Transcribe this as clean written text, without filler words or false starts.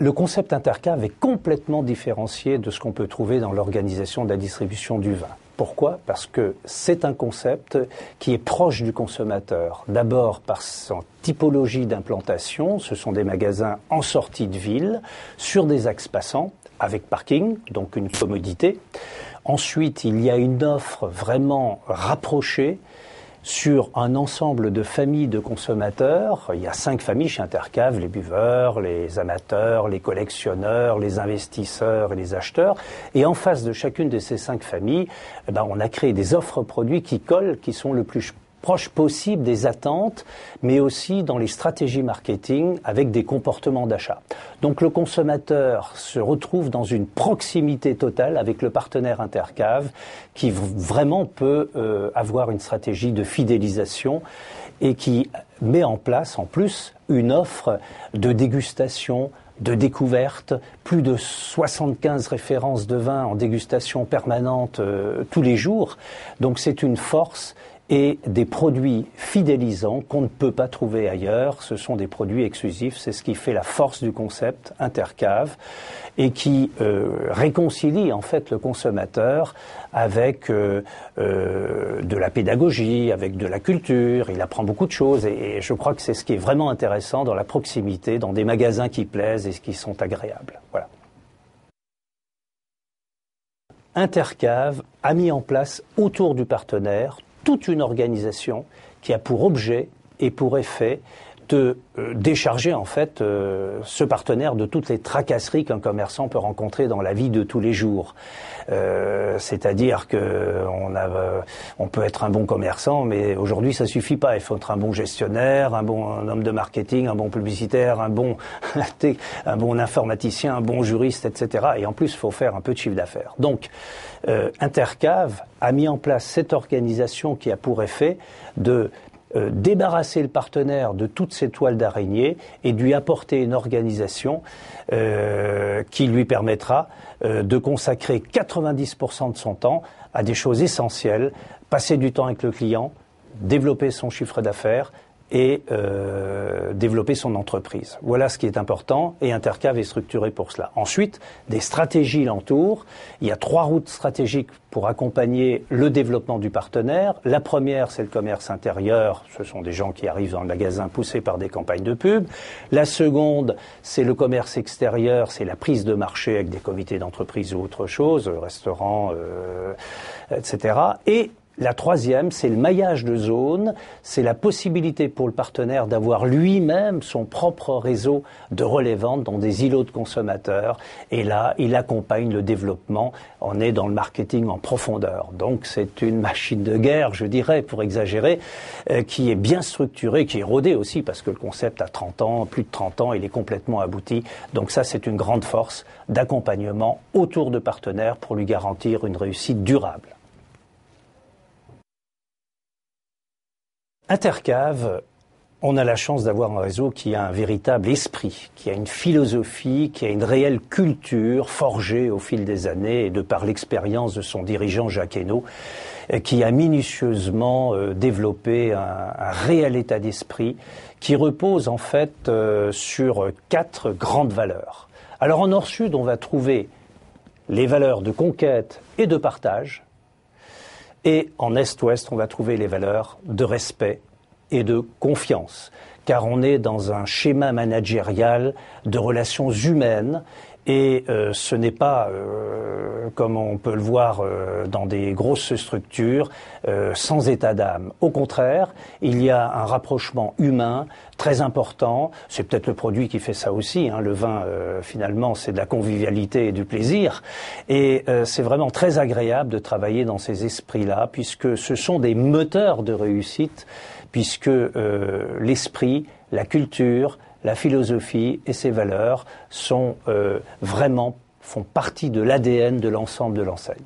Le concept Intercave est complètement différencié de ce qu'on peut trouver dans l'organisation de la distribution du vin. Pourquoi ? Parce que c'est un concept qui est proche du consommateur. D'abord par son typologie d'implantation, ce sont des magasins en sortie de ville, sur des axes passants, avec parking, donc une commodité. Ensuite, il y a une offre vraiment rapprochée sur un ensemble de familles de consommateurs. Il y a 5 familles chez Intercave, les buveurs, les amateurs, les collectionneurs, les investisseurs et les acheteurs. Et en face de chacune de ces 5 familles, on a créé des offres produits qui collent, qui sont le plus proche possible des attentes, mais aussi dans les stratégies marketing avec des comportements d'achat. Donc le consommateur se retrouve dans une proximité totale avec le partenaire Intercave qui vraiment peut avoir une stratégie de fidélisation et qui met en place en plus une offre de dégustation, de découverte, plus de 75 références de vin en dégustation permanente tous les jours. Donc c'est une force et des produits fidélisants qu'on ne peut pas trouver ailleurs. Ce sont des produits exclusifs, c'est ce qui fait la force du concept Intercave et qui réconcilie en fait le consommateur avec de la pédagogie, avec de la culture. Il apprend beaucoup de choses et je crois que c'est ce qui est vraiment intéressant dans la proximité, dans des magasins qui plaisent et qui sont agréables. Voilà. Intercave a mis en place autour du partenaire toute une organisation qui a pour objet et pour effet de décharger en fait ce partenaire de toutes les tracasseries qu'un commerçant peut rencontrer dans la vie de tous les jours. C'est-à-dire que on peut être un bon commerçant, mais aujourd'hui ça suffit pas. Il faut être un bon gestionnaire, un homme de marketing, un bon publicitaire, un bon informaticien, un bon juriste, etc. Et en plus, il faut faire un peu de chiffre d'affaires. Donc, Intercave a mis en place cette organisation qui a pour effet de débarrasser le partenaire de toutes ces toiles d'araignée et de lui apporter une organisation qui lui permettra de consacrer 90% de son temps à des choses essentielles, passer du temps avec le client, développer son chiffre d'affaires et développer son entreprise. Voilà ce qui est important et Intercave est structuré pour cela. Ensuite, des stratégies l'entourent. Il y a 3 routes stratégiques pour accompagner le développement du partenaire. La première, c'est le commerce intérieur. Ce sont des gens qui arrivent dans le magasin poussés par des campagnes de pub. La seconde, c'est le commerce extérieur, c'est la prise de marché avec des comités d'entreprise ou autre chose, restaurants, etc. Et la troisième, c'est le maillage de zone, c'est la possibilité pour le partenaire d'avoir lui-même son propre réseau de relais-vente dans des îlots de consommateurs. Et là, il accompagne le développement. On est dans le marketing en profondeur. Donc, c'est une machine de guerre, je dirais, pour exagérer, qui est bien structurée, qui est rodée aussi, parce que le concept a 30 ans, plus de 30 ans, il est complètement abouti. Donc ça, c'est une grande force d'accompagnement autour de partenaires pour lui garantir une réussite durable. Intercave, on a la chance d'avoir un réseau qui a un véritable esprit, qui a une philosophie, qui a une réelle culture forgée au fil des années et de par l'expérience de son dirigeant Jacques Hainaut, qui a minutieusement développé un réel état d'esprit qui repose en fait sur 4 grandes valeurs. Alors en Nord-Sud, on va trouver les valeurs de conquête et de partage. Et en Est-Ouest, on va trouver les valeurs de respect et de confiance, car on est dans un schéma managérial de relations humaines et ce n'est pas, comme on peut le voir dans des grosses structures, sans état d'âme. Au contraire, il y a un rapprochement humain très important. C'est peut-être le produit qui fait ça aussi. Le vin, finalement, c'est de la convivialité et du plaisir. Et c'est vraiment très agréable de travailler dans ces esprits-là, puisque ce sont des moteurs de réussite, puisque l'esprit, la culture, la philosophie et ses valeurs font partie de l'ADN de l'ensemble de l'enseigne.